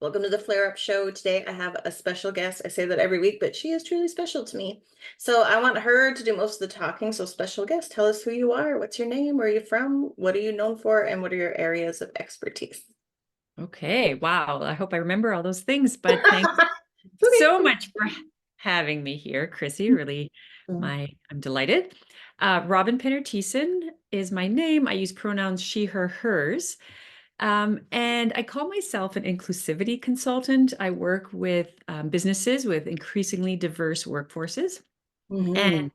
Welcome to the Flare Up Show. Today I have a special guest. I say that every week, but she is truly special to me. So I want her to do most of the talking. So special guest, tell us who you are, what's your name, where are you from, what are you known for, and what are your areas of expertise? Okay, wow. I hope I remember all those things, but thanks Okay. so much for having me here, Chrissy. Really, Mm. I'm delighted. Robyn Penner-Thiessen is my name. I use pronouns she, her, hers. And I call myself an inclusivity consultant. I work with businesses with increasingly diverse workforces. And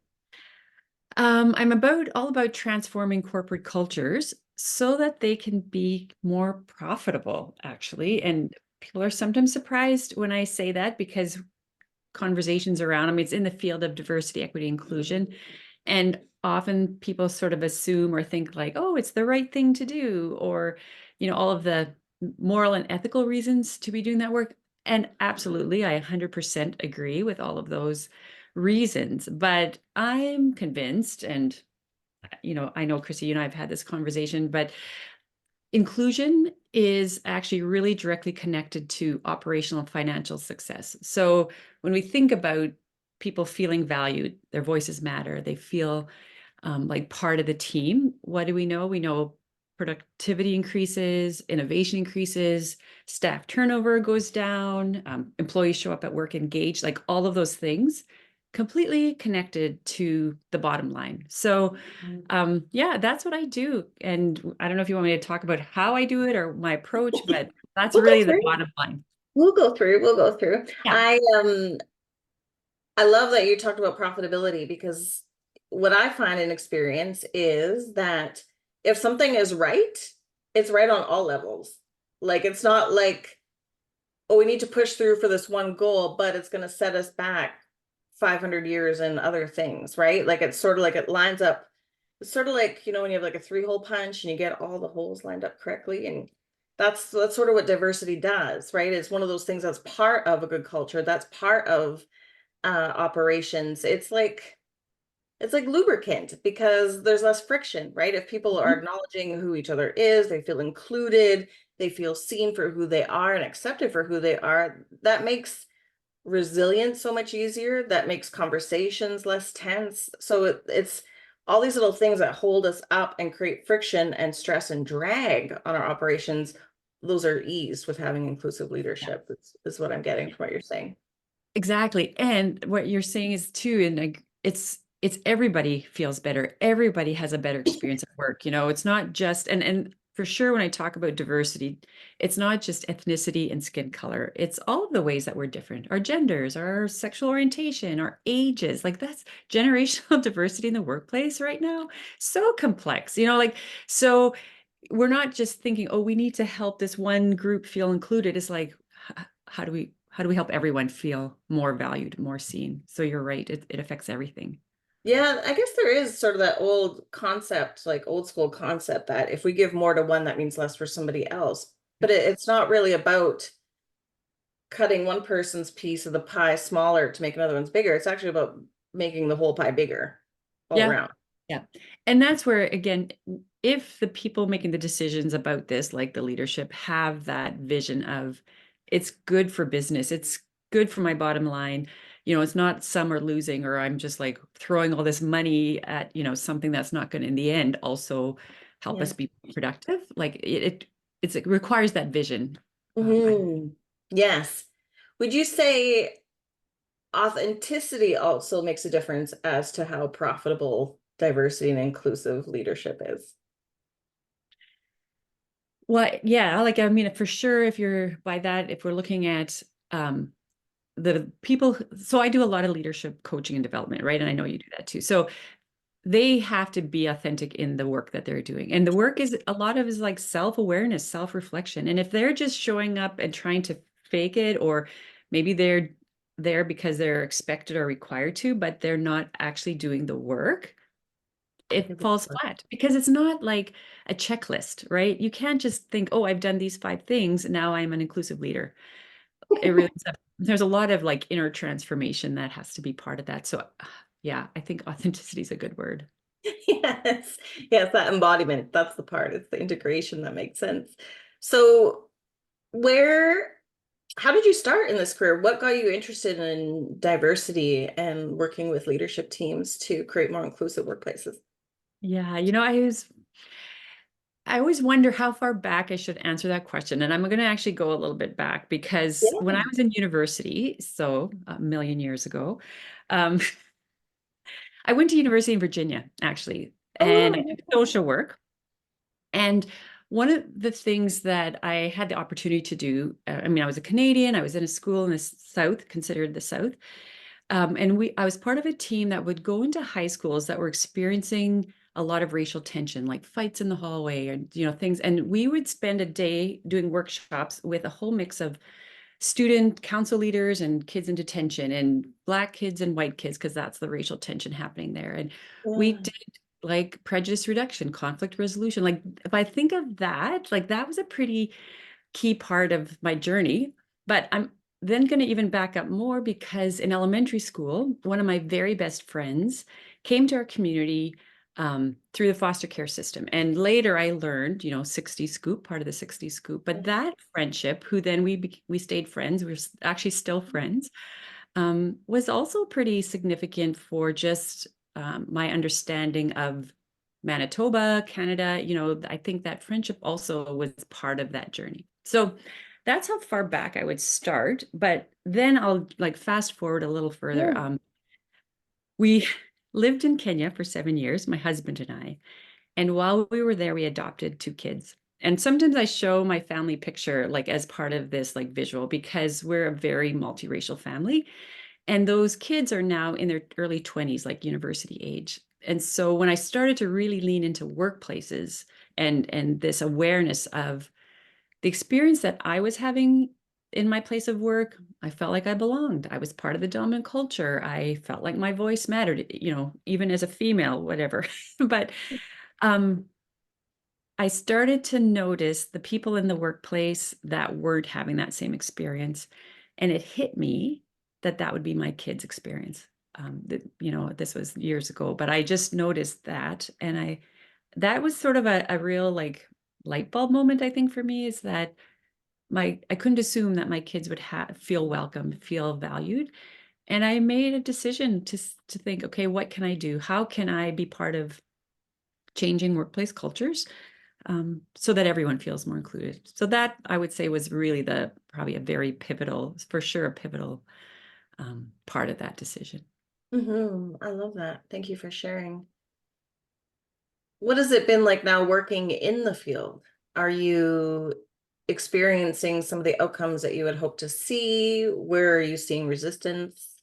Mhm. I'm all about transforming corporate cultures so that they can be more profitable, actually. And people are sometimes surprised when I say that because conversations around, I mean, it's in the field of diversity, equity, inclusion. And often people sort of assume or think like, oh, it's the right thing to do, or, all of the moral and ethical reasons to be doing that work. And absolutely, I 100% agree with all of those reasons. But I'm convinced, and, I know, Chrissy, you and I have had this conversation, but inclusion is actually really directly connected to operational and financial success. So when we think about people feeling valued, their voices matter, they feel like part of the team, what do we know? We know productivity increases, innovation increases, staff turnover goes down, employees show up at work engaged, like all of those things completely connected to the bottom line. So yeah, that's what I do. And I don't know if you want me to talk about how I do it or my approach, but that's We'll go really the through. bottom line. We'll go through. We'll go through. Yeah. I love that you talked about profitability because what I find in experience is that if something is right, it's right on all levels. Like it's not like, oh, we need to push through for this one goal, but it's going to set us back 500 years and other things, right? Like it's sort of like it lines up. It's sort of like, when you have like a three-hole punch and you get all the holes lined up correctly. And that's sort of what diversity does, right? It's one of those things that's part of a good culture. That's part of operations. It's like lubricant because there's less friction, right? If people are Mhm. acknowledging who each other is, they feel included, they feel seen for who they are and accepted for who they are, that makes resilience so much easier. That makes conversations less tense. So it's all these little things that hold us up and create friction and stress and drag on our operations. Those are eased with having inclusive leadership, is what I'm getting from what you're saying. Exactly. And what you're saying is too, and like, it's everybody feels better. Everybody has a better experience at work. It's not just and for sure when I talk about diversity, it's not just ethnicity and skin color. It's all of the ways that we're different. Our genders, our sexual orientation, our ages. Like that's generational diversity in the workplace right now. So complex. Like so we're not just thinking, oh, we need to help this one group feel included. It's like, how do we help everyone feel more valued, more seen? So you're right, it affects everything. Yeah, I guess there is sort of that old concept, like old school concept, that if we give more to one, that means less for somebody else. But it's not really about cutting one person's piece of the pie smaller to make another one's bigger. It's actually about making the whole pie bigger all Yeah. around. Yeah. And that's where, again, if the people making the decisions about this, like the leadership, have that vision of it's good for business, it's good for my bottom line. It's not some are losing, or I'm just like throwing all this money at, something that's not going to, in the end, also help Yeah. us be productive. Like it requires that vision. Hmm. Yes. Would you say authenticity also makes a difference as to how profitable diversity and inclusive leadership is? Well, yeah, like I mean, for sure, if you're by that, if we're looking at um the people, so I do a lot of leadership coaching and development, right? And I know you do that too. So they have to be authentic in the work that they're doing. And the work is a lot of is like self-awareness, self-reflection. And if they're just showing up and trying to fake it, or maybe they're there because they're expected or required to, but they're not actually doing the work, I it think it's falls flat because it's not like a checklist, right? You can't just think, oh, I've done these 5 things. Now I'm an inclusive leader. It really is there's a lot of like inner transformation that has to be part of that. So yeah, I think authenticity is a good word. yes. Yes, that embodiment. That's the part. It's the integration that makes sense. So where How did you start in this career? What got you interested in diversity and working with leadership teams to create more inclusive workplaces? Yeah, I always wonder how far back I should answer that question. And I'm going to actually go a little bit back because when I Yeah. was in university, so a million years ago, um, I went to university in Virginia, actually, and I Oh, did social work. And one of the things that I had the opportunity to do, I mean, I was a Canadian, I was in a school in the South, considered the South. And I was part of a team that would go into high schools that were experiencing a lot of racial tension, like fights in the hallway and, things. And we would spend a day doing workshops with a whole mix of student council leaders and kids in detention and Black kids and white kids, because that's the racial tension happening there. And we yeah. did like prejudice reduction, conflict resolution. Like if I think of that, like that was a pretty key part of my journey. But I'm then going to even back up more because in elementary school, one of my very best friends came to our community through the foster care system. And later I learned, 60 Scoop, part of the 60 Scoop. But that friendship, who then we stayed friends, we're actually still friends, was also pretty significant for just my understanding of Manitoba, Canada. I think that friendship also was part of that journey. So that's how far back I would start. But then I'll like fast forward a little further. Yeah. We lived in Kenya for 7 years, my husband and I. And while we were there, we adopted two kids. And sometimes I show my family picture like as part of this like visual because we're a very multiracial family. And those kids are now in their early 20s, like university age. And so when I started to really lean into workplaces and this awareness of the experience that I was having in my place of work, I felt like I belonged. I was part of the dominant culture. I felt like my voice mattered, even as a female, whatever. But um, I started to notice the people in the workplace that weren't having that same experience. And it hit me that that would be my kids' experience. This was years ago, but I just noticed that. And that was sort of a real like light bulb moment, I think, for me is that I couldn't assume that my kids would feel welcome, feel valued. And I made a decision to think, okay, what can I do? How can I be part of changing workplace cultures so that everyone feels more included? So that I would say was really probably a very pivotal, for sure, a pivotal part of that decision. I love that. Thank you for sharing. What has it been like now working in the field? Are you experiencing some of the outcomes that you had hoped to see? Where are you seeing resistance?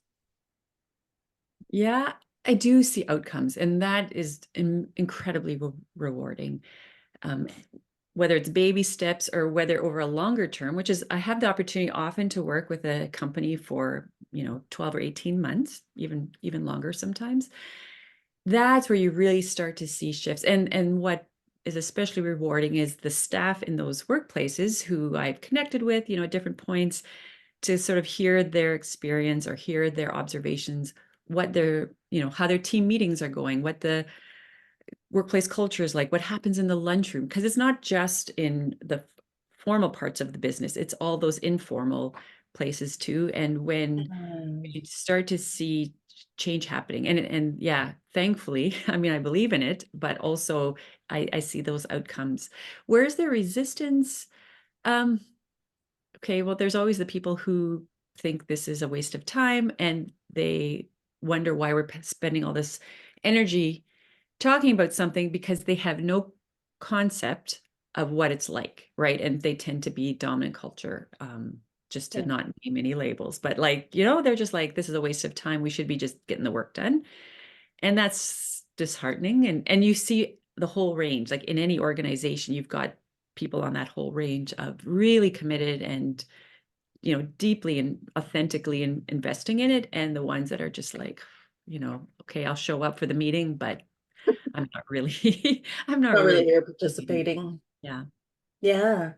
Yeah, I do see outcomes, and that is incredibly rewarding. Um, whether it's baby steps or whether over a longer term, which is I have the opportunity often to work with a company for 12 or 18 months, even longer sometimes. That's where you really start to see shifts. And what is especially rewarding is the staff in those workplaces who I've connected with, at different points to sort of hear their experience or hear their observations, what their, how their team meetings are going, what the workplace culture is like, what happens in the lunchroom, because it's not just in the formal parts of the business, it's all those informal places too. And when you start to see change happening, and yeah, thankfully, I mean, I believe in it, but also I see those outcomes. Where's the resistance? Um, okay, well, there's always the people who think this is a waste of time and they wonder why we're spending all this energy talking about something because they have no concept of what it's like, right? And they tend to be dominant culture, just to Yeah. not name any labels, but like, they're just like, this is a waste of time. We should be just getting the work done. And that's disheartening. And you see the whole range, like in any organization, you've got people on that whole range of really committed and deeply and authentically investing in it, and the ones that are just like, okay, I'll show up for the meeting, but I'm not really, I'm not Not really really here participating. participating. Yeah. Yeah.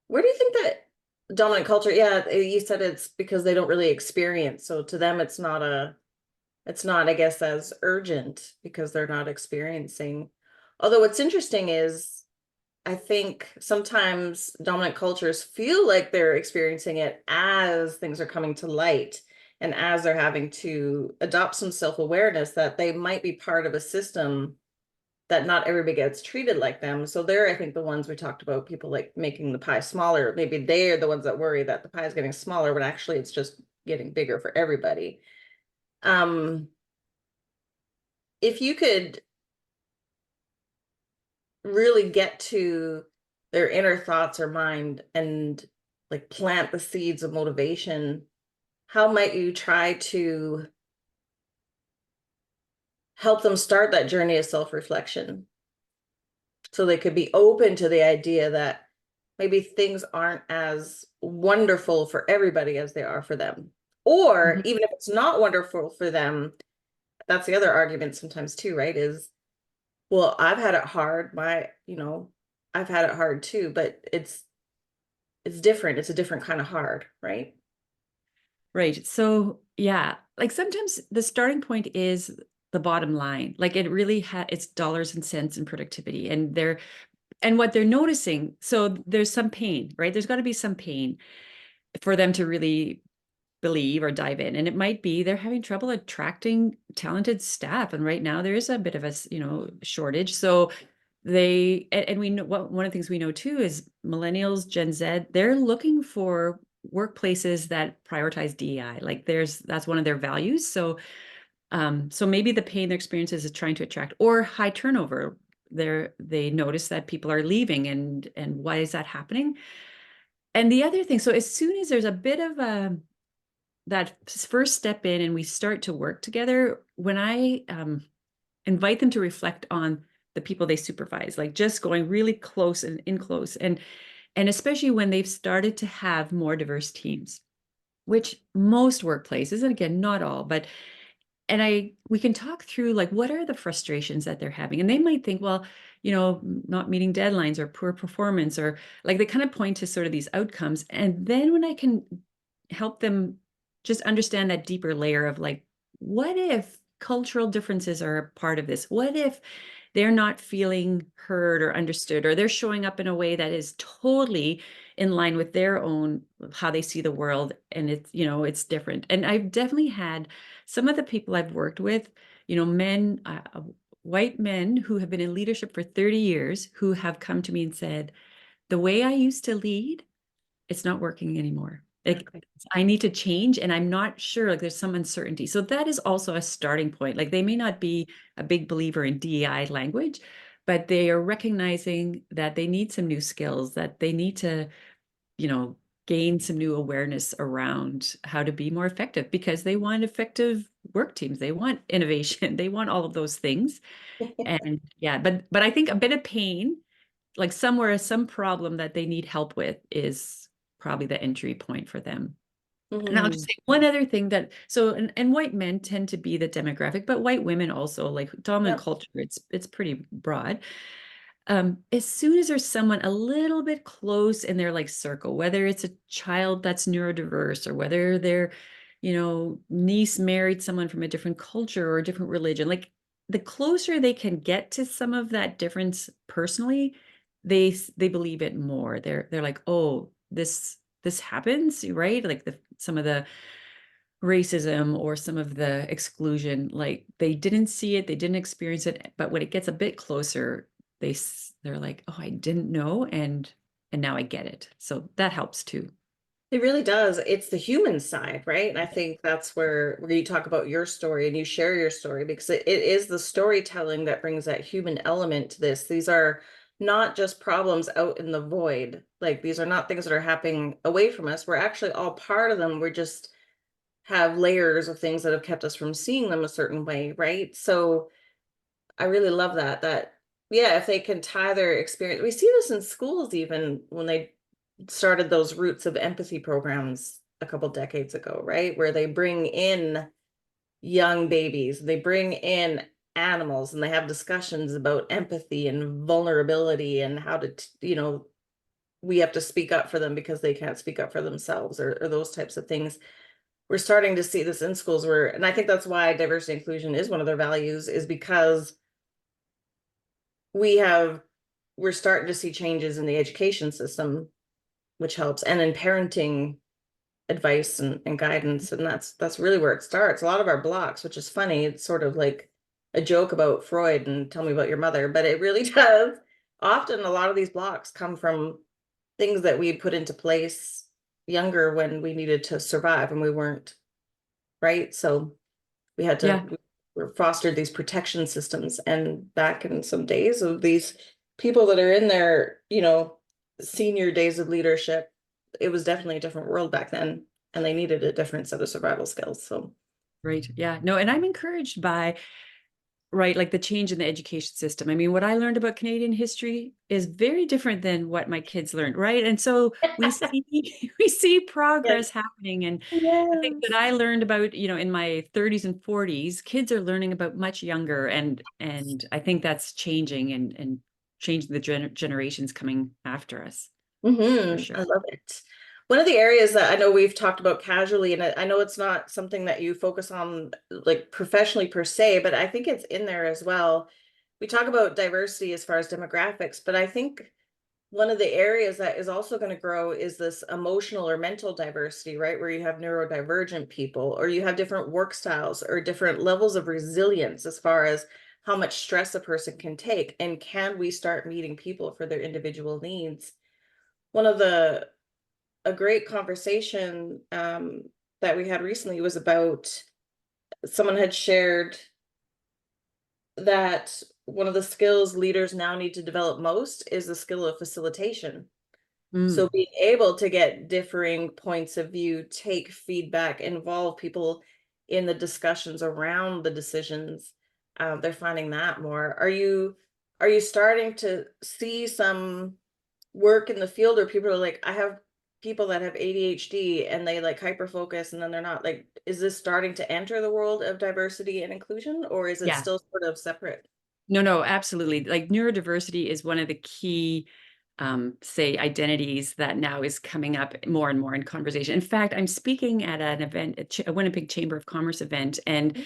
Where do you think that dominant culture, yeah, you said it's because they don't really experience. So to them, it's not, I guess, as urgent because they're not experiencing. Although what's interesting is I think sometimes dominant cultures feel like they're experiencing it as things are coming to light and as they're having to adopt some self-awareness that they might be part of a system that not everybody gets treated like them. So they're, I think, the ones we talked about, people like making the pie smaller. Maybe they're the ones that worry that the pie is getting smaller, but actually it's just getting bigger for everybody. If you could really get to their inner thoughts or mind and like plant the seeds of motivation, how might you try to help them start that journey of self-reflection so they could be open to the idea that maybe things aren't as wonderful for everybody as they are for them? Or Mhm. even if it's not wonderful for them, that's the other argument sometimes too, right? Is, well, I've had it hard. I've had it hard too, but it's different. It's a different kind of hard, right? Right. So yeah, like sometimes the starting point is the bottom line. Like it really it's dollars and cents and productivity. And what they're noticing, so there's some pain, right? There's got to be some pain for them to really believe or dive in. And it might be they're having trouble attracting talented staff. And right now there is a bit of a, shortage. So and we know one of the things we know too is millennials, Gen Z, they're looking for workplaces that prioritize DEI. Like that's one of their values. So maybe the pain their experiences is trying to attract, or high turnover. They notice that people are leaving, and why is that happening? And the other thing, so as soon as there's a bit of that first step in and we start to work together, when I invite them to reflect on the people they supervise, like just going really close and in close, and especially when they've started to have more diverse teams, which most workplaces, and again, not all, but we can talk through like what are the frustrations that they're having. And they might think, well, not meeting deadlines or poor performance, or like they kind of point to sort of these outcomes. And then when I can help them just understand that deeper layer of like, what if cultural differences are a part of this? What if they're not feeling heard or understood, or they're showing up in a way that is totally in line with their own, how they see the world, and it's different. And I've definitely had some of the people I've worked with, men, white men who have been in leadership for 30 years, who have come to me and said, the way I used to lead, it's not working anymore. Like, Okay. I need to change, and I'm not sure, like there's some uncertainty. So that is also a starting point. Like they may not be a big believer in DEI language, but they are recognizing that they need some new skills, that they need to, you know, gain some new awareness around how to be more effective, because they want effective work teams. They want innovation. They want all of those things. And yeah, but I think a bit of pain, like somewhere, some problem that they need help with, is probably the entry point for them. And I'll just Mhm. say one other thing and white men tend to be the demographic, but white women also, like dominant Yep. culture, it's pretty broad. As soon as there's someone a little bit close in their like circle, whether it's a child that's neurodiverse, or whether their, niece married someone from a different culture or a different religion, like the closer they can get to some of that difference personally, they believe it more. They're like, oh, this happens, right? Like some of the racism or some of the exclusion, like they didn't see it, they didn't experience it, but when it gets a bit closer, they're like, oh, I didn't know, and now I get it. So that helps too. It really does. It's the human side, right? And I think that's where you talk about your story and you share your story, because it is the storytelling that brings that human element to this. These are not just problems out in the void. Like these are not things that are happening away from us. We're actually all part of them. We're just have layers of things that have kept us from seeing them a certain way, right? So I really love that yeah, if they can tie their experience, we see this in schools even when they started those roots of empathy programs a couple decades ago, right? Where they bring in young babies, they bring in animals, and they have discussions about empathy and vulnerability and how to, we have to speak up for them because they can't speak up for themselves, or those types of things. We're starting to see this in schools and I think that's why diversity inclusion is one of their values, is because we have we're starting to see changes in the education system, which helps, and in parenting advice and guidance. And that's really where it starts. A lot of our blocks, which is funny, it's sort of like a joke about Freud and tell me about your mother, but it really does. Often a lot of these blocks come from things that we put into place younger when we needed to survive and we weren't, right? So we had to Yeah. we fostered these protection systems. And back in some days of these people that are in their, senior days of leadership, it was definitely a different world back then, and they needed a different set of survival skills. So Right. Yeah. No, and I'm encouraged by, right, like the change in the education system. I mean, what I learned about Canadian history is very different than what my kids learned, right? And so we see we see yes, progress happening. And the things that yes. I learned about, in my 30s and 40s, kids are learning about much younger. And I think that's changing and changing the generations coming after us, for I sure. love it. One of the areas that I know we've talked about casually, and I know it's not something that you focus on like professionally per se, but I think it's in there as well. We talk about diversity as far as demographics, but I think one of the areas that is also going to grow is this emotional or mental diversity, right? Where you have neurodivergent people, or you have different work styles or different levels of resilience as far as how much stress a person can take. And can we start meeting people for their individual needs? One of the a great conversation that we had recently was about someone had shared that one of the skills leaders now need to develop most is the skill of facilitation. So Mm. being able to get differing points of view, take feedback, involve people in the discussions around the decisions, they're finding that more. Are you starting to see some work in the field where people are like, I have people that have ADHD and they like hyper focus and then they're not, like, is this starting to enter the world of diversity and inclusion, or is it Yeah. still sort of separate? No, no, absolutely. Like neurodiversity is one of the key, say, identities that now is coming up more and more in conversation. In fact, I'm speaking at an event, a Winnipeg Chamber of Commerce event, and Yes.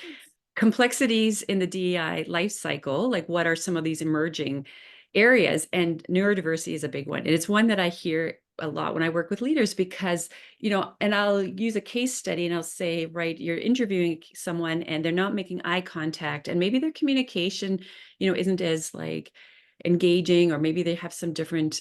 complexities in the DEI life cycle, like what are some of these emerging areas? And neurodiversity is a big one. And it's one that I hear a lot when I work with leaders because, and I'll use a case study and I'll say, right, you're interviewing someone and they're not making eye contact and maybe their communication, isn't as like engaging, or maybe they have some different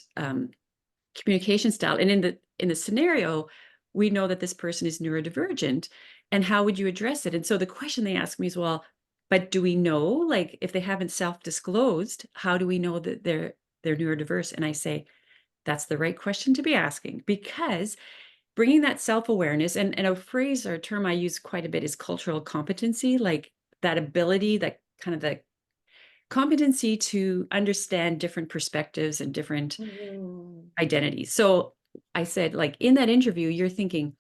communication style. And in the scenario, we know that this person is neurodivergent. And how would you address it? And so the question they ask me is, well, but do we know, like, if they haven't self-disclosed, how do we know that they're neurodiverse? And I say, that's the right question to be asking, because bringing that self-awareness, and a phrase or a term I use quite a bit is cultural competency, like that ability, that kind of the competency to understand different perspectives and different Mhm. identities. So I said, like in that interview, you're thinking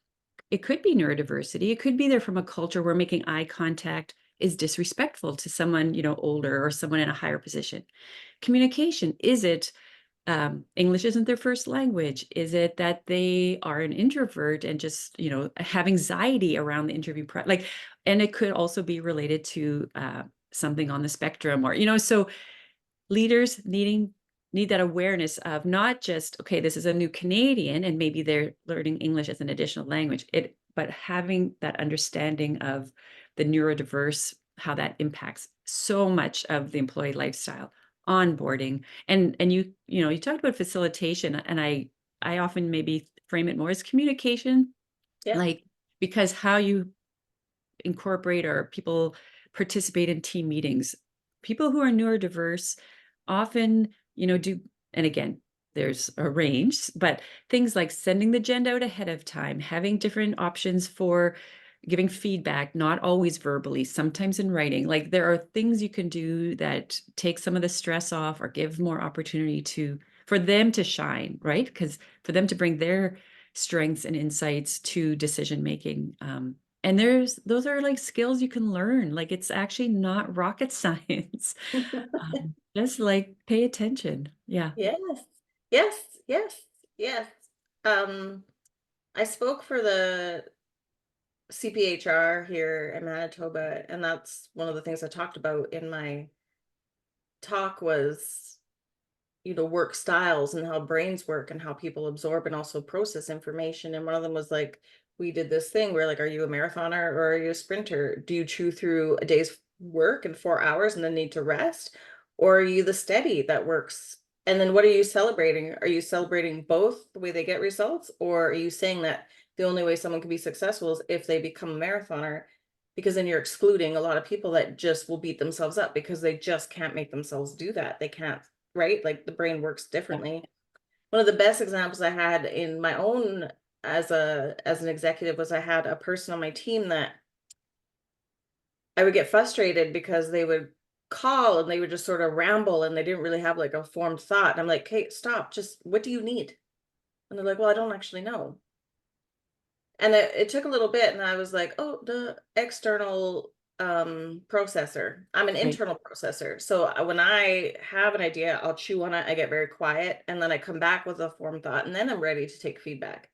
it could be neurodiversity. It could be they're from a culture where making eye contact is disrespectful to someone, older or someone in a higher position. Communication, is it English isn't their first language? Is it that they are an introvert and just, have anxiety around the interview like, and it could also be related to something on the spectrum, or, so leaders need that awareness of not just, okay, this is a new Canadian and maybe they're learning English as an additional language, but having that understanding of the neurodiverse, how that impacts so much of the employee lifestyle, onboarding. And you talked about facilitation, and I often maybe frame it more as communication, Yeah. like, because how you incorporate or people participate in team meetings. People who are neurodiverse often, do, and again, there's a range, but things like sending the agenda out ahead of time, having different options for giving feedback, not always verbally, sometimes in writing. Like there are things you can do that take some of the stress off or give more opportunity for them to shine, right? Because for them to bring their strengths and insights to decision making. And those are like skills you can learn. Like it's actually not rocket science. Just like pay attention. Yeah. Yes, yes, yes, yes. Um, I spoke for the CPHR here in Manitoba, and that's one of the things I talked about in my talk was, work styles and how brains work and how people absorb and also process information. And one of them was like, we did this thing where like, are you a marathoner or are you a sprinter? Do you chew through a day's work in 4 hours and then need to rest? Or are you the steady that works? And then what are you celebrating? Are you celebrating both the way they get results? Or are you saying that the only way someone can be successful is if they become a marathoner? Because then you're excluding a lot of people that just will beat themselves up because they just can't make themselves do that. They can't, right? Like the brain works Yeah. differently. One of the best examples I had in my own as an executive was I had a person on my team that I would get frustrated because they would call and they would just sort of ramble and they didn't really have like a formed thought. And I'm like, "Hey, stop. Just what do you need?" And they're like, "Well, I don't actually know." And it took a little bit and I was like, "Oh, the external processor. I'm an Right. internal processor. So when I have an idea, I'll chew on it, I get very quiet, and then I come back with a formed thought, and then I'm ready to take feedback.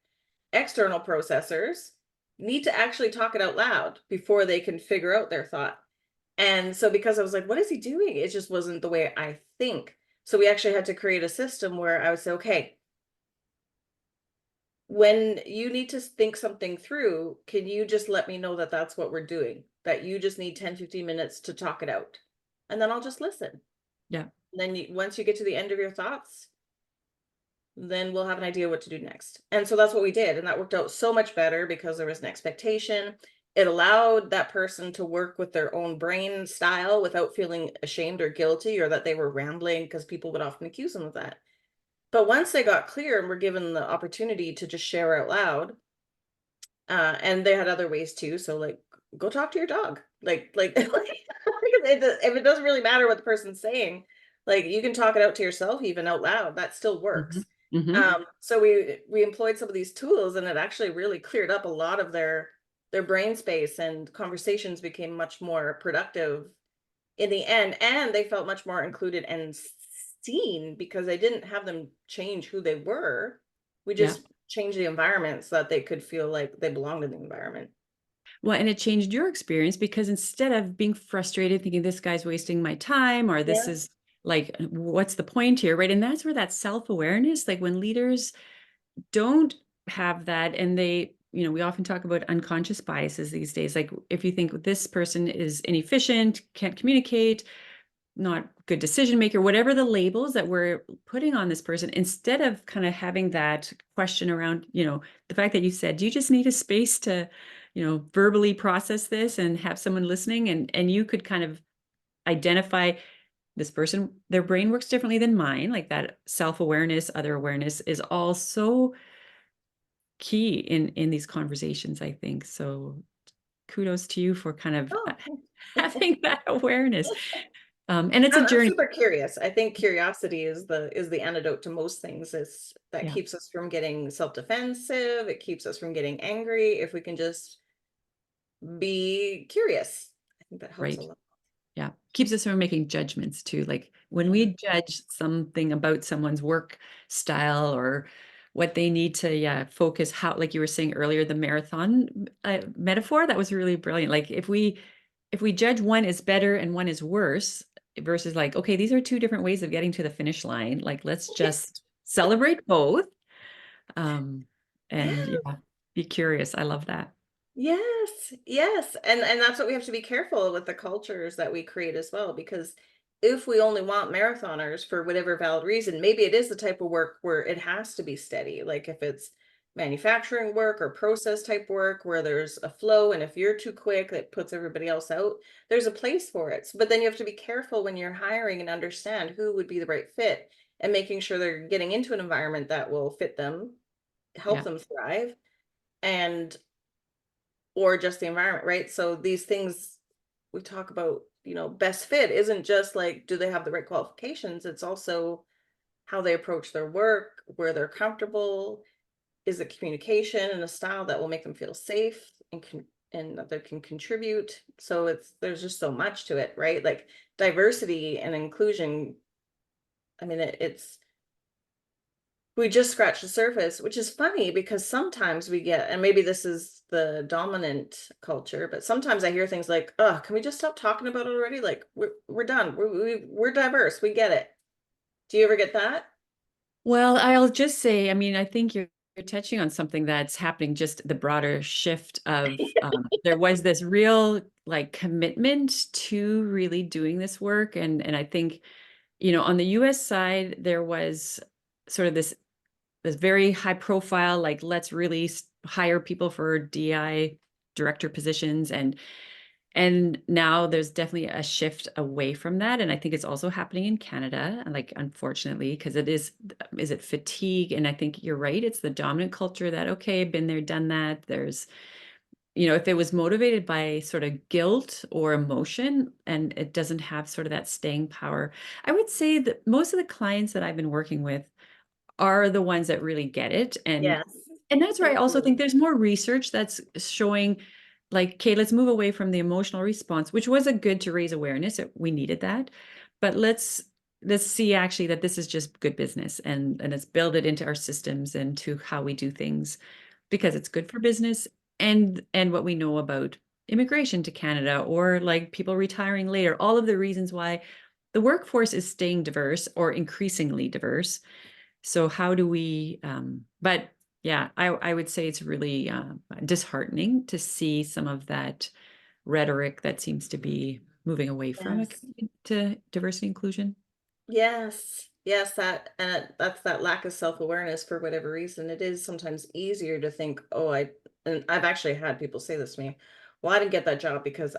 External processors need to actually talk it out loud before they can figure out their thought. And so because I was like, what is he doing? It just wasn't the way I think. So we actually had to create a system where I would say, okay, when you need to think something through, can you just let me know that that's what we're doing? That you just need 10-15 minutes to talk it out. And then I'll just listen. Yeah. And then once you get to the end of your thoughts, then we'll have an idea what to do next. And so that's what we did. And that worked out so much better because there was an expectation. It allowed that person to work with their own brain style without feeling ashamed or guilty or that they were rambling, because people would often accuse them of that. But once they got clear and were given the opportunity to just share out loud, and they had other ways too. So like, go talk to your dog. If it doesn't really matter what the person's saying, like you can talk it out to yourself, even out loud. That still Hmm. works. Hmm. So we employed some of these tools, and it actually really cleared up a lot of their brain space, and conversations became much more productive in the end, and they felt much more included and seen because I didn't have them change who they were. We Yeah. just changed the environment so that they could feel like they belonged in the environment. Well, and it changed your experience because instead of being frustrated, thinking this guy's wasting my time or this Yeah. is like, what's the point here? Right. And that's where that self awareness, like when leaders don't have that and they, we often talk about unconscious biases these days. Like if you think this person is inefficient, can't communicate, not good decision maker, whatever the labels that we're putting on this person, instead of kind of having that question around, the fact that you said, do you just need a space to, verbally process this and have someone listening? And you could kind of identify this person, their brain works differently than mine. Like that self-awareness, other awareness is all so key in these conversations, I think. So kudos to you for kind of Oh, having that awareness. And it's a I'm journey. super curious. I think curiosity is the antidote to most things. Is that Yeah, keeps us from getting self-defensive. It keeps us from getting angry. If we can just be curious, I think that helps a right. lot. Yeah. Keeps us from making judgments too. Like when Mhm. we judge something about someone's work style or what they need to, yeah, focus how, like you were saying earlier, the marathon metaphor, that was really brilliant. Like if we judge one is better and one is worse versus like, okay, these are two different ways of getting to the finish line. Like let's just celebrate both. Um, and Yeah. yeah, be curious. I love that. Yes, yes. And that's what we have to be careful with the cultures that we create as well, because if we only want marathoners for whatever valid reason, maybe it is the type of work where it has to be steady. Like if it's manufacturing work or process type work where there's a flow, and if you're too quick, that puts everybody else out, there's a place for it. But then you have to be careful when you're hiring and understand who would be the right fit, and making sure they're getting into an environment that will fit them, help Yeah. them thrive, and or just the environment, right? So these things we talk about, best fit isn't just like, do they have the right qualifications? It's also how they approach their work, where they're comfortable, is it communication and a style that will make them feel safe and that they can contribute. So there's just so much to it, right? Like diversity and inclusion. I mean, it's we just scratched the surface, which is funny because sometimes we get, and maybe this is the dominant culture, but sometimes I hear things like, "Oh, can we just stop talking about it already? Like we're done. We're diverse. We get it." Do you ever get that? Well, I'll just say, I mean, I think you're touching on something that's happening, just the broader shift of there was this real like commitment to really doing this work. And I think, on the US side, there was sort of this very high profile, like let's really hire people for DI director positions. And now there's definitely a shift away from that. And I think it's also happening in Canada, like unfortunately, because is it fatigue? And I think you're right. It's the dominant culture that, okay, been there, done that. There's, if it was motivated by sort of guilt or emotion and it doesn't have sort of that staying power, I would say that most of the clients that I've been working with are the ones that really get it. And Yes. and that's where I also Absolutely. think there's more research that's showing like, okay, let's move away from the emotional response, which was a good to raise awareness. We needed that. But let's see actually that this is just good business and let's build it into our systems and to how we do things because it's good for business and what we know about immigration to Canada or like people retiring later, all of the reasons why the workforce is staying diverse or increasingly diverse. So how do we, but yeah, I would say it's really disheartening to see some of that rhetoric that seems to be moving away from it Yes. to diversity inclusion. Yes. Yes, that's that lack of self-awareness for whatever reason. It is sometimes easier to think, oh, and I've actually had people say this to me, well, I didn't get that job because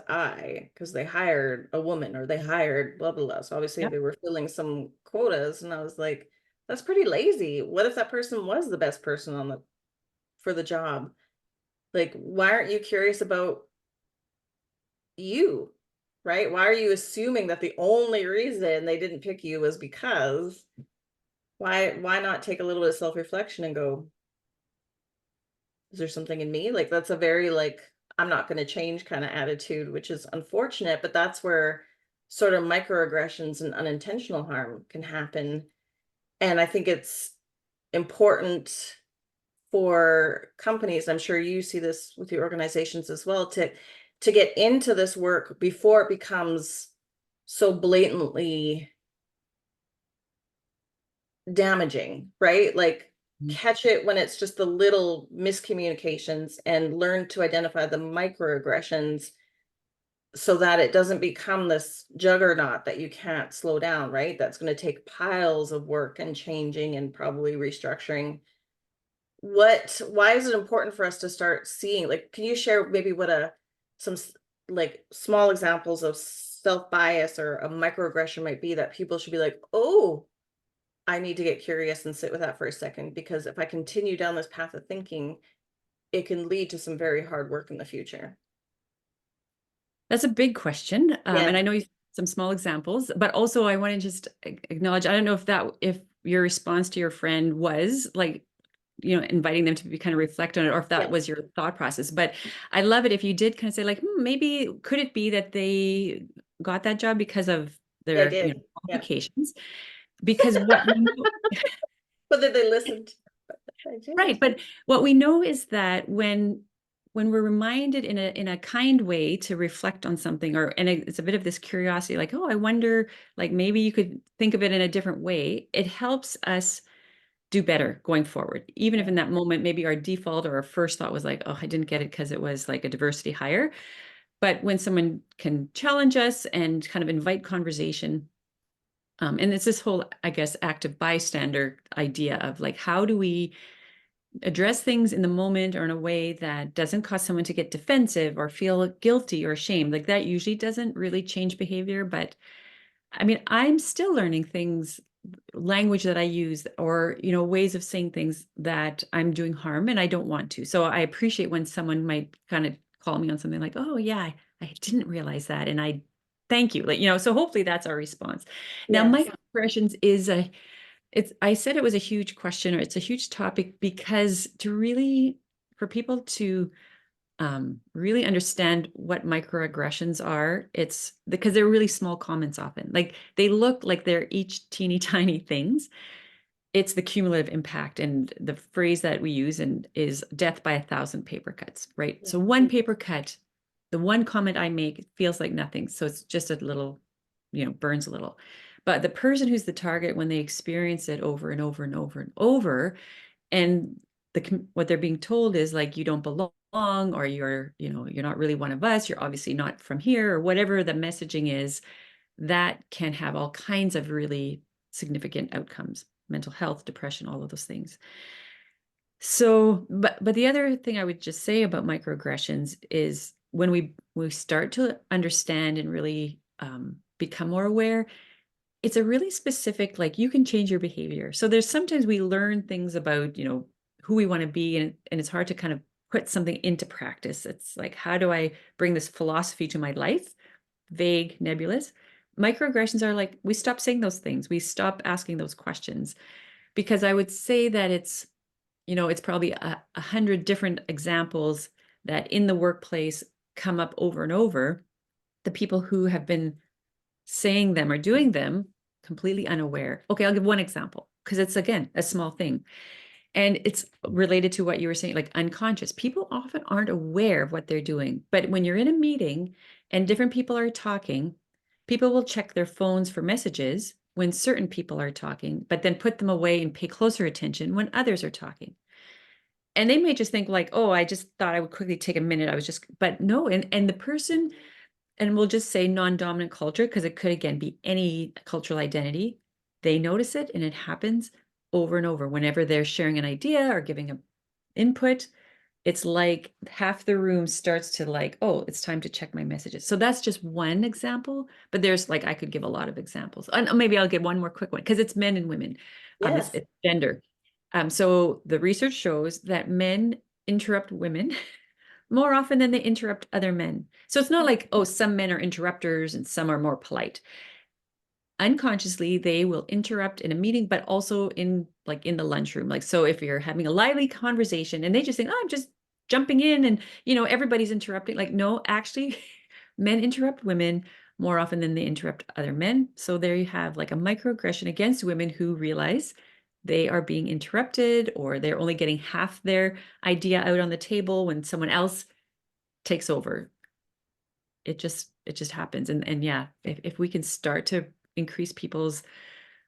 they hired a woman or they hired blah blah blah. So obviously Yep. they were filling some quotas, and I was like, that's pretty lazy. What if that person was the best person for the job? Like, why aren't you curious about you? Right? Why are you assuming that the only reason they didn't pick you was because why not take a little bit of self-reflection and go, is there something in me? Like that's a very like I'm not going to change kind of attitude, which is unfortunate, but that's where sort of microaggressions and unintentional harm can happen. And I think it's important for companies, I'm sure you see this with your organizations as well, to get into this work before it becomes so blatantly damaging, right? Like Mhm. catch it when it's just the little miscommunications and learn to identify the microaggressions so that it doesn't become this juggernaut that you can't slow down, right? That's going to take piles of work and changing and probably restructuring. Why is it important for us to start seeing, like, can you share maybe what like small examples of self-bias or a microaggression might be that people should be like, oh, I need to get curious and sit with that for a second, because if I continue down this path of thinking, it can lead to some very hard work in the future. That's a big question. Yeah, And I know you some small examples, but also I want to just acknowledge, I don't know if your response to your friend was like, inviting them to be kind of reflect on it, or if that yeah, was your thought process. But I love it if you did kind of say like, maybe could it be that they got that job because of yeah, I their, did. Yeah. qualifications? Because what we know, Whether they listened, I did. right, but what we know is that when we're reminded in a kind way to reflect on something, and it's a bit of this curiosity, like, oh, I wonder, like maybe you could think of it in a different way. It helps us do better going forward. Even if Yeah. in that moment, maybe our default or our first thought was like, oh, I didn't get it because it was like a diversity hire. But when someone can challenge us and kind of invite conversation, and it's this whole, I guess, active bystander idea of like, how do we address things in the moment or in a way that doesn't cause someone to get defensive or feel guilty or ashamed? Like that usually doesn't really change behavior. But I mean, I'm still learning things, language that I use, or ways of saying things that I'm doing harm and I don't want to. So I appreciate when someone might kind of call me on something like, "Oh yeah, I didn't realize that," and I thank you. Like so hopefully that's our response. Now, Yes. microaggressions is a it's I said it was a huge question or it's a huge topic because to really for people to really understand what microaggressions are, it's because they're really small comments often. Like they look like they're each teeny tiny things. It's the cumulative impact. And the phrase that we use is death by 1,000 paper cuts, right? Yeah. So one paper cut, the one comment I make feels like nothing. So it's just a little, burns a little. But the person who's the target, when they experience it over and over and over and over, and what they're being told is like, you don't belong, or you're not really one of us, you're obviously not from here, or whatever the messaging is, that can have all kinds of really significant outcomes, mental health, depression, all of those things. So, but the other thing I would just say about microaggressions is when we start to understand and really become more aware, it's a really specific, like, you can change your behavior. So there's sometimes we learn things about, who we want to be, and it's hard to kind of put something into practice. It's like, how do I bring this philosophy to my life? Vague, nebulous. Microaggressions are like, we stop saying those things. We stop asking those questions, because I would say that it's probably 100 different examples that in the workplace come up over and over. The people who have been saying them or doing them completely unaware. Okay, I'll give one example because it's, again, a small thing. And it's related to what you were saying, like unconscious. People often aren't aware of what they're doing. But when you're in a meeting and different people are talking, people will check their phones for messages when certain people are talking, but then put them away and pay closer attention when others are talking. And they may just think like, oh, I just thought I would quickly take a minute. But no. And the person, and we'll just say non-dominant culture, because it could, again, be any cultural identity. They notice it, and it happens over and over. Whenever they're sharing an idea or giving an input, it's like half the room starts to like, oh, it's time to check my messages. So that's just one example, but there's like, I could give a lot of examples. And maybe I'll give one more quick one because it's men and women. Yes. It's gender. So the research shows that men interrupt women more often than they interrupt other men. So it's not like, oh, some men are interrupters and some are more polite. Unconsciously, they will interrupt in a meeting, but also in the lunchroom. Like, so if you're having a lively conversation and they just think, oh, I'm just jumping in, and everybody's interrupting. Like, no, actually, men interrupt women more often than they interrupt other men. So there you have like a microaggression against women who realize they are being interrupted, or they're only getting half their idea out on the table when someone else takes over. It just happens. And yeah, if we can start to increase people's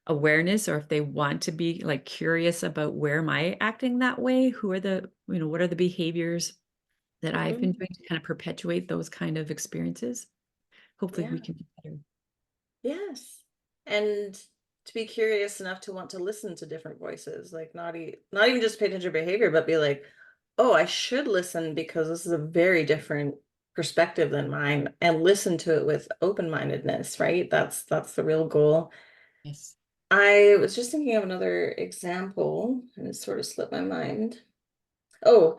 awareness, or if they want to be like curious about, where am I acting that way? What are the behaviors that I've been Mhm. doing to kind of perpetuate those kind of experiences? Hopefully Yeah. we can do better. Yes. And to be curious enough to want to listen to different voices, like not even just pay attention to behavior, but be like, oh, I should listen because this is a very different perspective than mine, and listen to it with open-mindedness, right? That's the real goal. Yes. I was just thinking of another example and it sort of slipped my mind. Oh,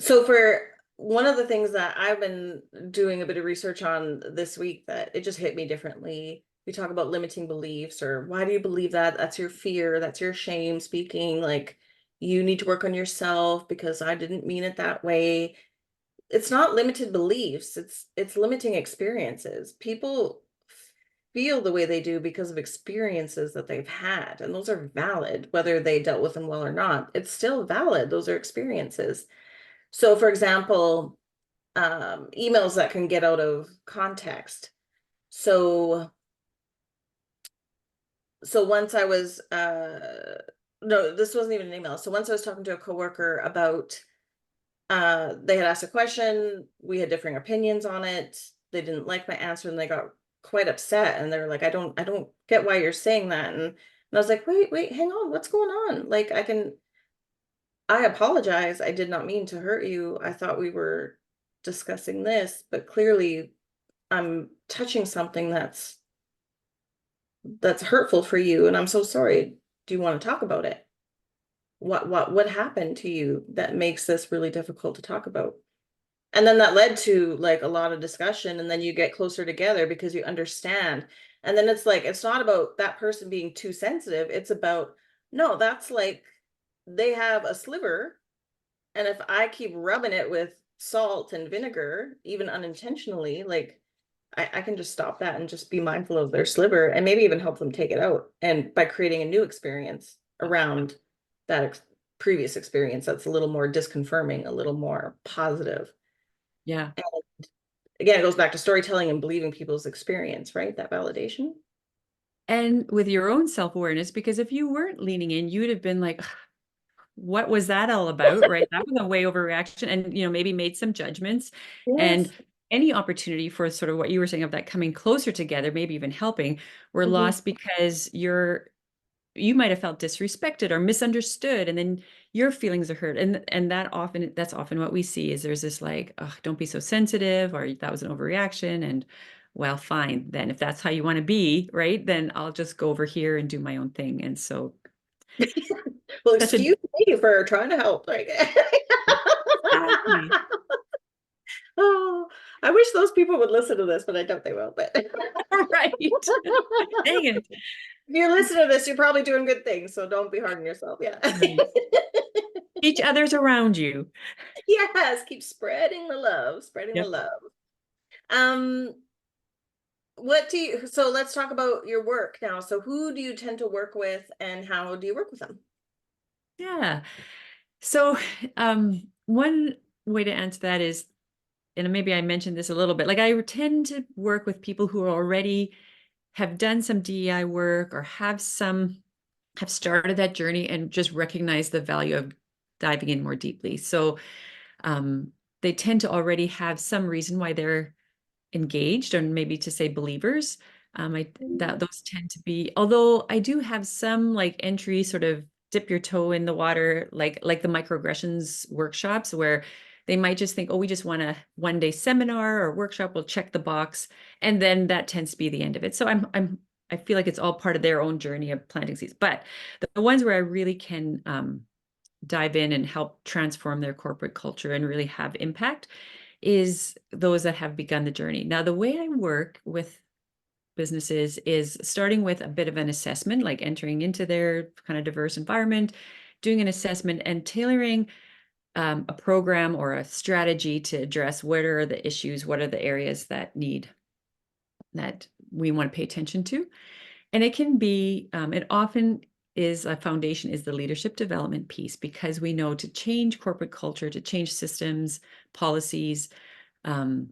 so for one of the things that I've been doing a bit of research on this week, that it just hit me differently. We talk about limiting beliefs, or why do you believe that? That's your fear, that's your shame speaking, like you need to work on yourself because I didn't mean it that way. It's not limited beliefs, it's limiting experiences. People feel the way they do because of experiences that they've had, and those are valid, whether they dealt with them well or not. It's still valid. Those are experiences. So, for example, emails that can get out of context. So, once I was, no, this wasn't even an email. So once I was talking to a coworker about, they had asked a question, we had differing opinions on it. They didn't like my answer and they got quite upset. And they were like, I don't get why you're saying that. And I was like, wait, hang on, what's going on? Like, I apologize. I did not mean to hurt you. I thought we were discussing this, but clearly I'm touching something that's hurtful for you, and I'm so sorry. Do you want to talk about it? What happened to you that makes this really difficult to talk about? And then that led to like a lot of discussion, and then you get closer together because you understand. And then it's like, it's not about that person being too sensitive. It's about, no, that's like they have a sliver, and if I keep rubbing it with salt and vinegar, even unintentionally, like I can just stop that and just be mindful of their sliver, and maybe even help them take it out. And by creating a new experience around that previous experience that's a little more disconfirming, a little more positive. Yeah. And again, it goes back to storytelling and believing people's experience, right? That validation. and with your own self-awareness, because if you weren't leaning in, you would have been like, what was that all about? Right. That was a way overreaction and, maybe made some judgments, and Yes. any opportunity for sort of what you were saying of that coming closer together, maybe even helping, were Mhm. lost because you might have felt disrespected or misunderstood, and then your feelings are hurt. And that's often what we see is there's this like, oh, don't be so sensitive, or that was an overreaction. And well, fine, then if that's how you want to be, right, then I'll just go over here and do my own thing. And so Well, such a excuse me for trying to help. Like, exactly oh, I wish those people would listen to this, but I doubt they will. But right. Dang it. if you're listening to this, you're probably doing good things, so don't be hard on yourself. Yeah. Right. Teach others around you. Yes, keep spreading the love, spreading the Yep. love. Um, what do you, so let's talk about your work now. So who do you tend to work with and how do you work with them? Yeah. So, one way to answer that is, and maybe I mentioned this a little bit, like I tend to work with people who are already have done some DEI work or have started that journey and just recognize the value of diving in more deeply. So, um, they tend to already have some reason why they're engaged, or maybe to say believers. Those tend to be, although I do have some like entry sort of dip your toe in the water, like the microaggressions workshops, where they might just think, oh, we just want a 1 day seminar or workshop, we'll check the box, and then that tends to be the end of it. So I feel like it's all part of their own journey of planting seeds. But the ones where I really can dive in and help transform their corporate culture and really have impact is those that have begun the journey. Now, the way I work with businesses is starting with a bit of an assessment, like entering into their kind of diverse environment, doing an assessment and tailoring a program or a strategy to address what are the issues, what are the areas that we want to pay attention to. And it can be, it often is a foundation is the leadership development piece, because we know to change corporate culture, to change systems, policies,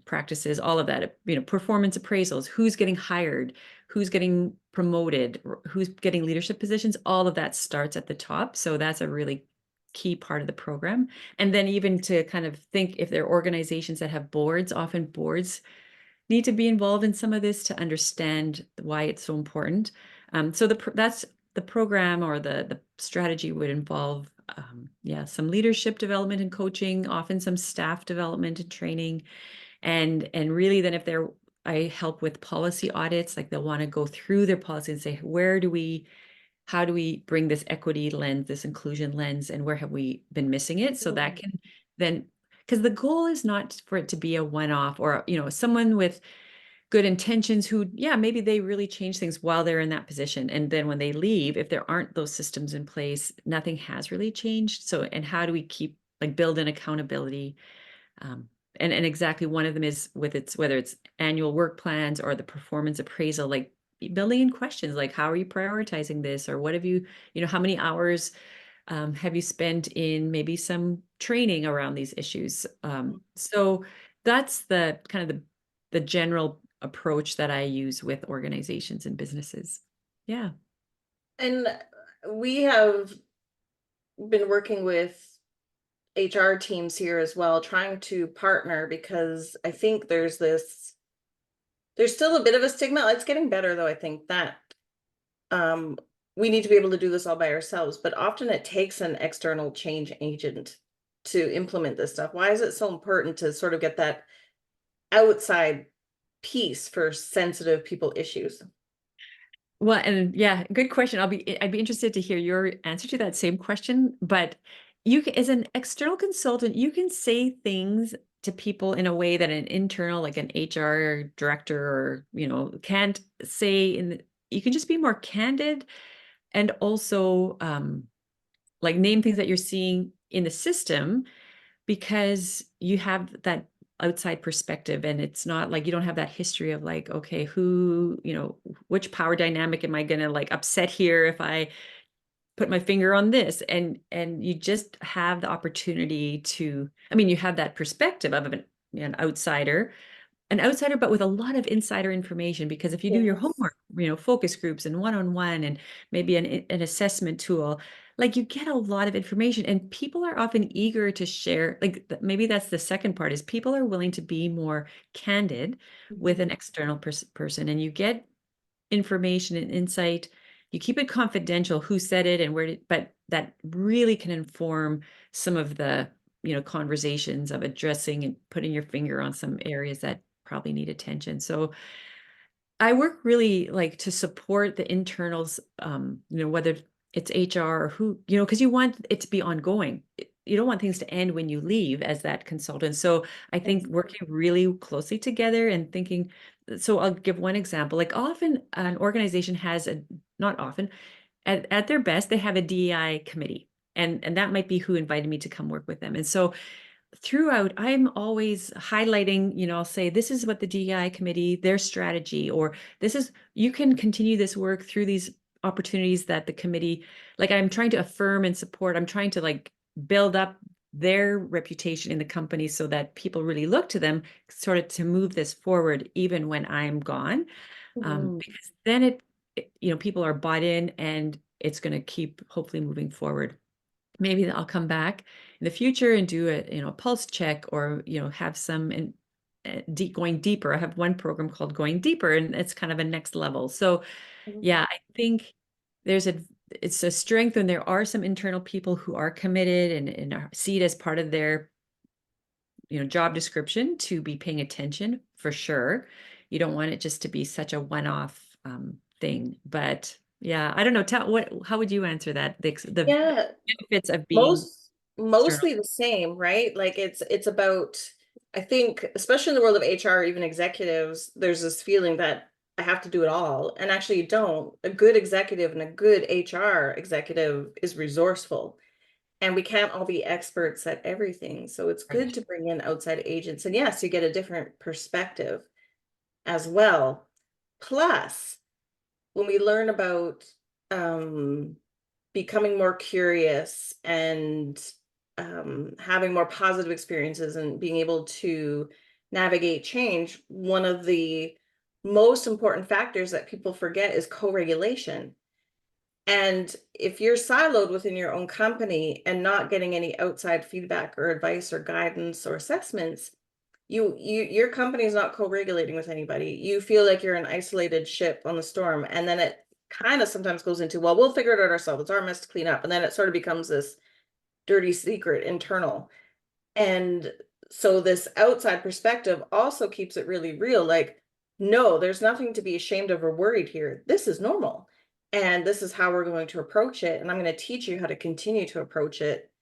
practices, all of that, performance appraisals, who's getting hired, who's getting promoted, who's getting leadership positions, all of that starts at the top. So that's a really key part of the program. And then even to kind of think, if there are organizations that have boards, often boards need to be involved in some of this to understand why it's so important. So that's the program, or the strategy would involve, yeah, some leadership development and coaching, often some staff development and training, and really then if they're I help with policy audits, like they'll want to go through their policy and say, how do we bring this equity lens, this inclusion lens, and where have we been missing it? So that can then, because the goal is not for it to be a one-off, or someone with good intentions who, yeah, maybe they really change things while they're in that position, and then when they leave, if there aren't those systems in place, nothing has really changed. So, and how do we keep like build in accountability? um, and exactly, one of them is with its, whether it's annual work plans or the performance appraisal, like building in questions like, how are you prioritizing this, or what have how many hours have you spent in maybe some training around these issues? So that's the kind of the general approach that I use with organizations and businesses. Yeah. And we have been working with HR teams here as well, trying to partner because I think there's still a bit of a stigma. It's getting better though, I think that um we need to be able to do this all by ourselves, but often it takes an external change agent to implement this stuff. Why is it so important to sort of get that outside piece for sensitive people issues? Well, and yeah, good question. I'd be interested to hear your answer to that same question. But as an external consultant, you can say things to people in a way that an internal, like an HR director, or can't say. You can just be more candid, and also like name things that you're seeing in the system, because you have that outside perspective, and it's not like you don't have that history of like, okay, which power dynamic am I going to like upset here if I put my finger on this? And you just have the opportunity to, I mean, you have that perspective of an outsider, an outsider, but with a lot of insider information. Because if you do your Yes. homework, focus groups and one-on-one and maybe an assessment tool, like you get a lot of information, and people are often eager to share. Like maybe that's the second part, is people are willing to be more candid with an Mhm. external person, and you get information and insight. You keep it confidential who said it and where did, but that really can inform some of the, conversations of addressing and putting your finger on some areas that probably need attention. So I work really like to support the internals, whether it's HR or who, because you want it to be ongoing. You don't want things to end when you leave as that consultant. So I think Yes. working really closely together and thinking, so I'll give one example. Like often an organization has not often, at their best, they have a DEI committee. And that might be who invited me to come work with them. And so throughout, I'm always highlighting, I'll say, this is what the DEI committee, their strategy, or this is, you can continue this work through these opportunities that the committee, like I'm trying to affirm and support, I'm trying to like build up their reputation in the company so that people really look to them sort of to move this forward, even when I'm gone. Mhm. Because then people are bought in and it's going to keep hopefully moving forward. Maybe I'll come back in the future and do a pulse check, or have some going deeper. I have one program called Going Deeper, and it's kind of a next level. So Mhm. yeah, I think there's a it's a strength when there are some internal people who are committed and see it as part of their job description to be paying attention for sure. You don't want it just to be such a one-off thing. But yeah, I don't know. How would you answer that? The Yeah, benefits of being external. mostly the same, right? Like it's about, I think, especially in the world of HR, even executives, there's this feeling that I have to do it all. And actually you don't. A good executive and a good HR executive is resourceful. And we can't all be experts at everything. So it's Right. good to bring in outside agents. And yes, you get a different perspective as well. Plus, when we learn about um becoming more curious and having more positive experiences and being able to navigate change, one of the most important factors that people forget is co-regulation. And if you're siloed within your own company and not getting any outside feedback or advice or guidance or assessments, your company is not co-regulating with anybody. You feel like you're an isolated ship on the storm, and then it kind of sometimes goes into, well, we'll figure it out ourselves, it's our mess to clean up, and then it sort of becomes this dirty secret internal. And so this outside perspective also keeps it really real, like, no, there's nothing to be ashamed of or worried here. This is normal, and this is how we're going to approach it, and I'm going to teach you how to continue to approach it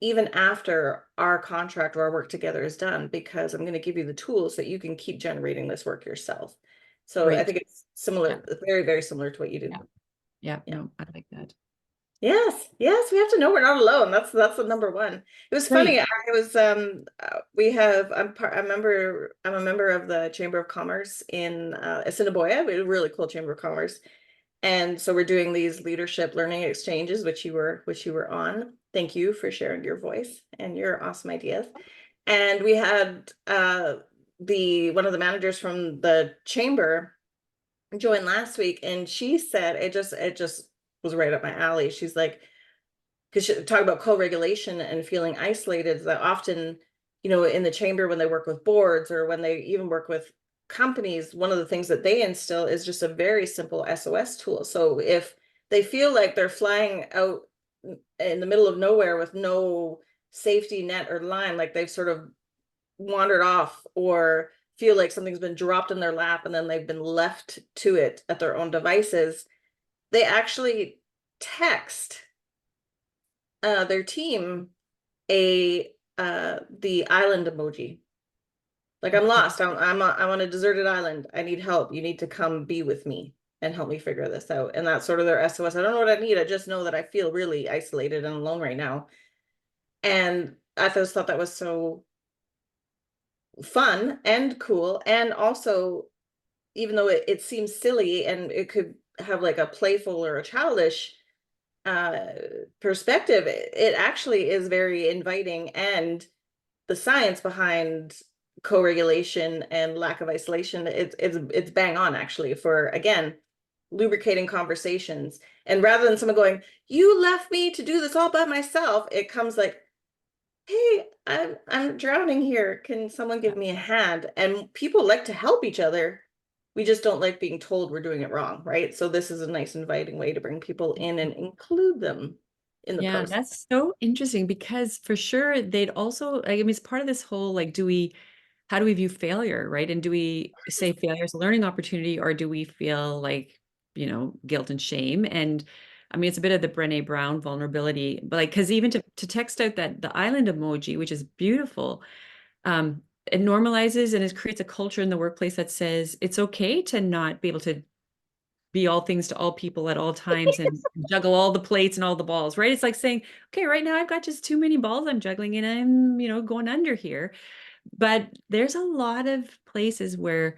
even after our contract or our work together is done, because I'm going to give you the tools that you can keep generating this work yourself. So I Great. think it's Yeah. similar, very, very similar to what you Yeah. do. Yeah. Yeah. No, I like that. Yes, yes, we have to know we're not alone. That's the number one. It was funny. Great. I was we have I'm a member of the Chamber of Commerce in Assiniboia. We have a really cool Chamber of Commerce. And so we're doing these leadership learning exchanges, which you were on. Thank you for sharing your voice and your awesome ideas. And we had the one of the managers from the chamber join last week, and she said it just was right up my alley. She's like, because she talk about co-regulation and feeling isolated, that often, in the chamber when they work with boards or when they even work with companies, one of the things that they instill is just a very simple SOS tool. So if they feel like they're flying out in the middle of nowhere with no safety net or line, like they've sort of wandered off, or feel like something's been dropped in their lap and then they've been left to it at their own devices, they actually text their team a the island emoji. Like, I'm Okay. lost. I'm on a deserted island. I need help. You need to come be with me and help me figure this out. And that's sort of their SOS. I don't know what I need. I just know that I feel really isolated and alone right now. And I just thought that was so fun and cool. And also, even though it seems silly and it could have like a playful or a childish uh perspective, it actually is very inviting. And the science behind co-regulation and lack of isolation, it's bang on actually for, again, lubricating conversations. And rather than someone going, you left me to do this all by myself, it comes like, hey, I'm drowning here. Can someone give me a hand? And people like to help each other. We just don't like being told we're doing it wrong, right? So this is a nice inviting way to bring people in and include them in the Yeah, process. that's so interesting because for sure they'd also, like, I mean, it's part of this whole like, how do we view failure, right? And do we say failure is a learning opportunity, or do we feel like, guilt and shame? And I mean, it's a bit of the Brené Brown vulnerability, but like, because even to text out that the island emoji, which is beautiful, it normalizes and it creates a culture in the workplace that says it's okay to not be able to be all things to all people at all times and juggle all the plates and all the balls, right? It's like saying, okay, right now I've got just too many balls I'm juggling and I'm, going under here. But there's a lot of places where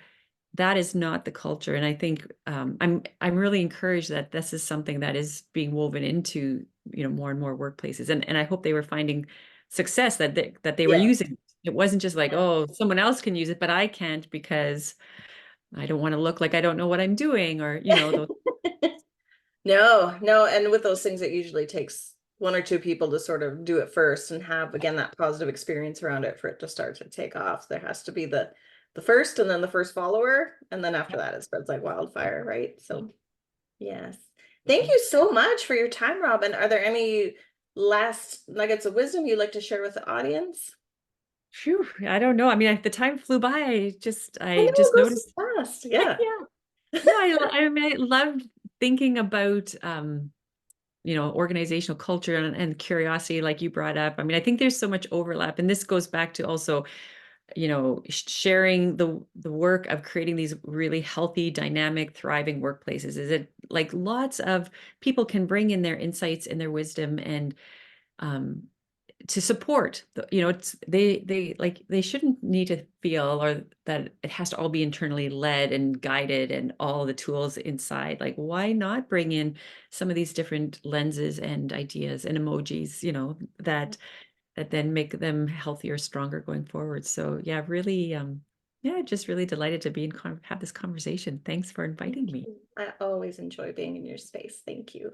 that is not the culture. And I think I'm really encouraged that this is something that is being woven into, more and more workplaces. And I hope they were finding success that they were Yeah. using. It wasn't just like, oh, someone else can use it, but I can't because I don't want to look like I don't know what I'm doing, or, those. No, no, and with those things, it usually takes one or two people to sort of do it first and have, again, that positive experience around it for it to start to take off. There has to be the first and then the first follower, and then after that it spreads like wildfire, right? So yes. Thank you so much for your time, Robyn. Are there any last nuggets of wisdom you'd like to share with the audience? Phew, I don't know. I mean, the time flew by. I I know it just goes noticed. so fast. Yeah. Yeah. No, I mean, I loved thinking about, organizational culture and curiosity, like you brought up. I mean, I think there's so much overlap, and this goes back to also, sharing the work of creating these really healthy, dynamic, thriving workplaces. Is it like lots of people can bring in their insights and their wisdom and um, to support it's they like they shouldn't need to feel or that it has to all be internally led and guided and all the tools inside. Like, why not bring in some of these different lenses and ideas and emojis, that then make them healthier, stronger going forward. So yeah, really, yeah, just really delighted to have this conversation. Thanks for inviting Thank me. you. I always enjoy being in your space. Thank you.